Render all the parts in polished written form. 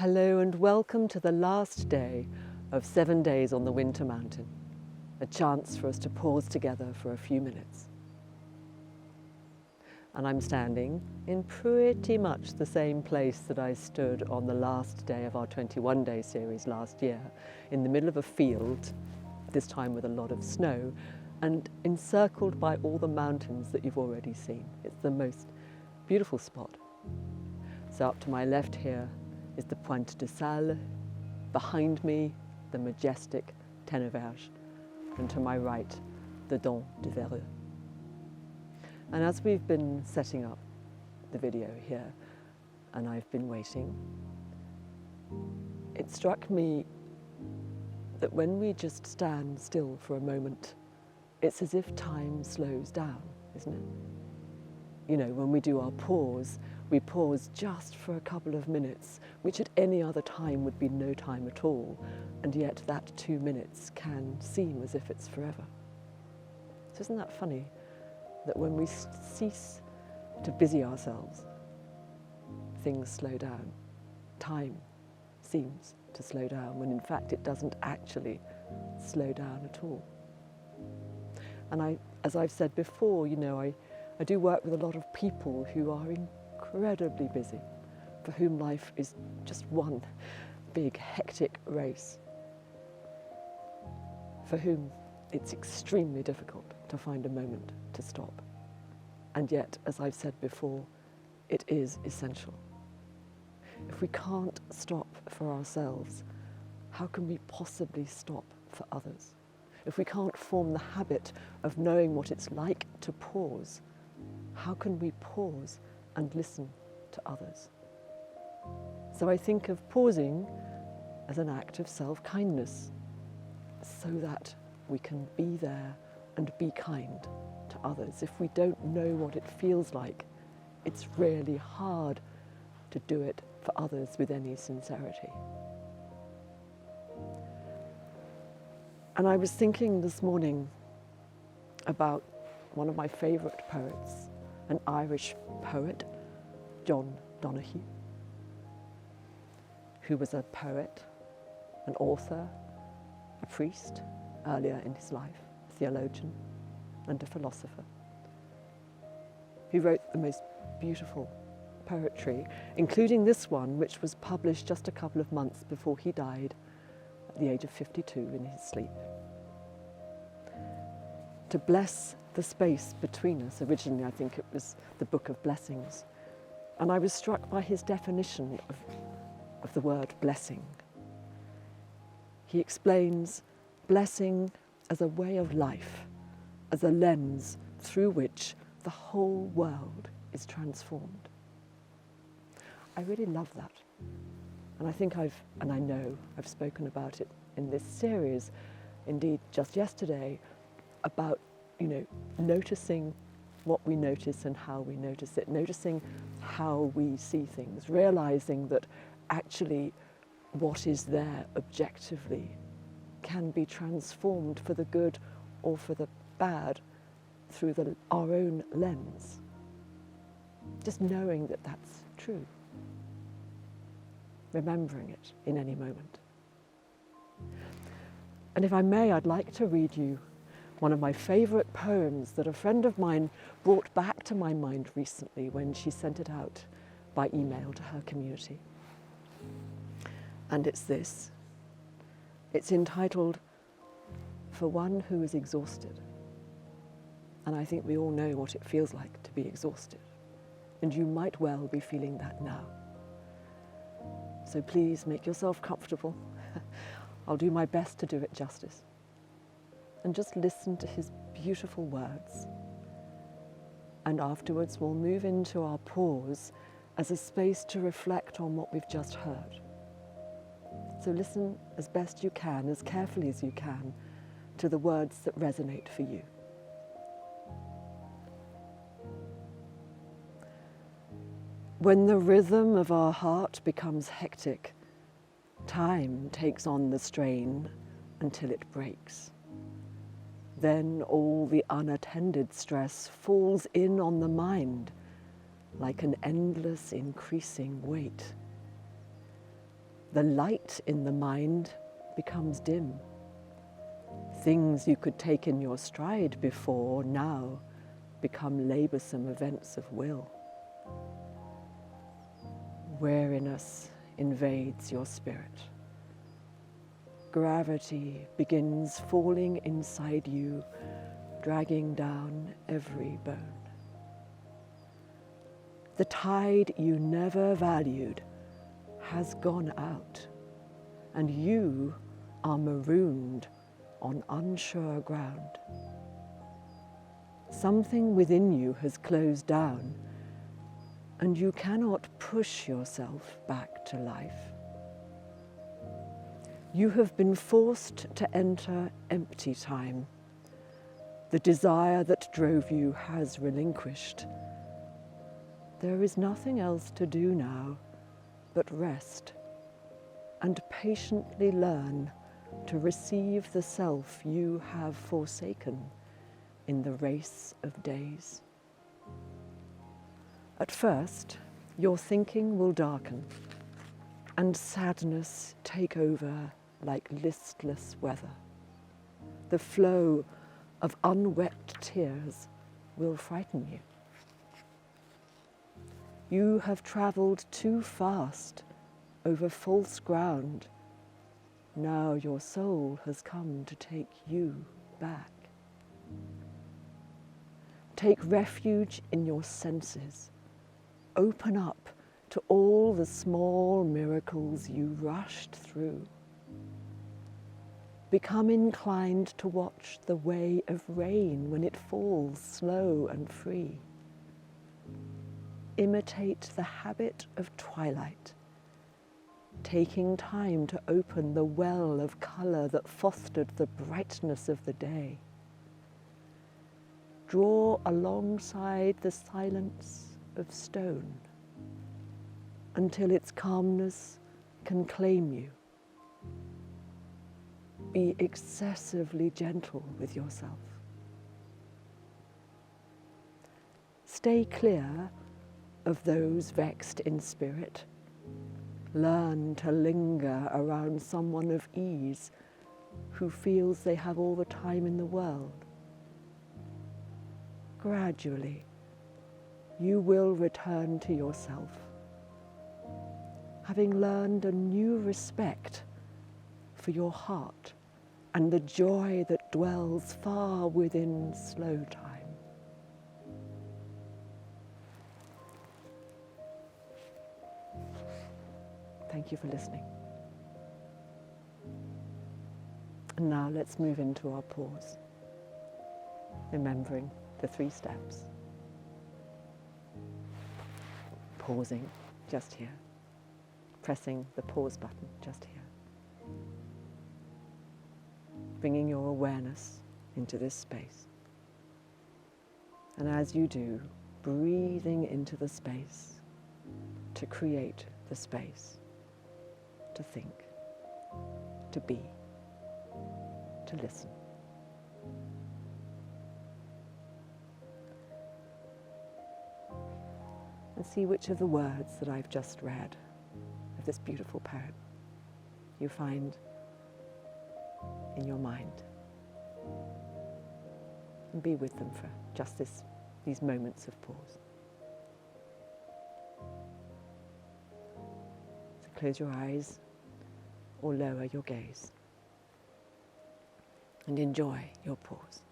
Hello and welcome to the last day of 7 days on the Winter Mountain, a chance for us to pause together for a few minutes. And I'm standing in pretty much the same place that I stood on the last day of our 21-day series last year, in the middle of a field, this time with a lot of snow, and encircled by all the mountains that you've already seen. It's the most beautiful spot. So up to my left here is the Pointe de Sal, behind me the majestic Tenneverge, and to my right the Dent de Vereux. And as we've been setting up the video here and I've been waiting, it struck me that when we just stand still for a moment, it's as if time slows down, isn't it? You know, when we do our pause, we pause just for a couple of minutes, which at any other time would be no time at all, and yet that 2 minutes can seem as if it's forever. So isn't that funny, that when we cease to busy ourselves, things slow down. Time seems to slow down, when in fact it doesn't actually slow down at all. And as I've said before, you know, I do work with a lot of people who are incredibly busy, for whom life is just one big hectic race, for whom it's extremely difficult to find a moment to stop. And yet, as I've said before, it is essential. If we can't stop for ourselves, how can we possibly stop for others? If we can't form the habit of knowing what it's like to pause, how can we pause and listen to others? So I think of pausing as an act of self-kindness, so that we can be there and be kind to others. If we don't know what it feels like, it's really hard to do it for others with any sincerity. And I was thinking this morning about one of my favourite poets, an Irish poet, John Donaghy, who was a poet, an author, a priest earlier in his life, a theologian and a philosopher. He wrote the most beautiful poetry, including this one, which was published just a couple of months before he died at the age of 52 in his sleep. To bless the space between us. Originally, I think it was the Book of Blessings. And I was struck by his definition of the word blessing. He explains blessing as a way of life, as a lens through which the whole world is transformed. I really love that. And I think I know I've spoken about it in this series, indeed just yesterday, about, you know, noticing what we notice and how we notice it, noticing how we see things, realizing that actually what is there objectively can be transformed for the good or for the bad through our own lens. Just knowing that that's true, remembering it in any moment. And if I may, I'd like to read you one of my favourite poems that a friend of mine brought back to my mind recently when she sent it out by email to her community. And it's this. It's entitled, "For One Who is Exhausted." And I think we all know what it feels like to be exhausted. And you might well be feeling that now. So please make yourself comfortable. I'll do my best to do it justice. And just listen to his beautiful words. And afterwards we'll move into our pause as a space to reflect on what we've just heard. So listen as best you can, as carefully as you can, to the words that resonate for you. When the rhythm of our heart becomes hectic, time takes on the strain until it breaks. Then all the unattended stress falls in on the mind like an endless increasing weight. The light in the mind becomes dim. Things you could take in your stride before now become laboursome events of will. Weariness invades your spirit. Gravity begins falling inside you, dragging down every bone. The tide you never valued has gone out, and you are marooned on unsure ground. Something within you has closed down, and you cannot push yourself back to life. You have been forced to enter empty time. The desire that drove you has relinquished. There is nothing else to do now but rest and patiently learn to receive the self you have forsaken in the race of days. At first, your thinking will darken and sadness take over like listless weather. The flow of unwept tears will frighten you. You have travelled too fast over false ground. Now your soul has come to take you back. Take refuge in your senses. Open up to all the small miracles you rushed through. Become inclined to watch the way of rain when it falls slow and free. Imitate the habit of twilight, taking time to open the well of colour that fostered the brightness of the day. Draw alongside the silence of stone until its calmness can claim you. Be excessively gentle with yourself. Stay clear of those vexed in spirit. Learn to linger around someone of ease who feels they have all the time in the world. Gradually, you will return to yourself, having learned a new respect for your heart and the joy that dwells far within slow time. Thank you for listening. And now let's move into our pause, remembering the 3 steps. Pausing just here, pressing the pause button just here. Bringing your awareness into this space. And as you do, breathing into the space to create the space to think, to be, to listen. And see which of the words that I've just read of this beautiful poem you find in your mind. And be with them for just these moments of pause. So close your eyes or lower your gaze and enjoy your pause.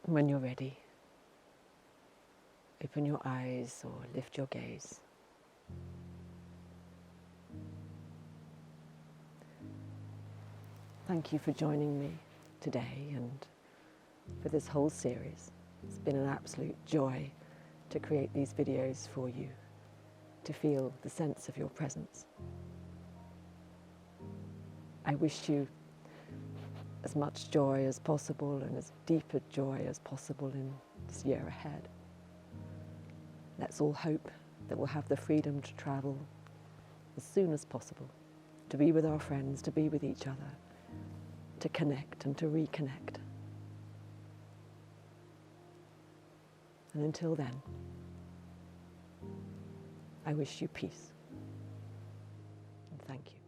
When you're ready, open your eyes or lift your gaze. Thank you for joining me today and for this whole series. It's been an absolute joy to create these videos for you, to feel the sense of your presence. I wish you as much joy as possible and as deep a joy as possible in this year ahead. Let's all hope that we'll have the freedom to travel as soon as possible, to be with our friends, to be with each other, to connect and to reconnect. And until then, I wish you peace. And thank you.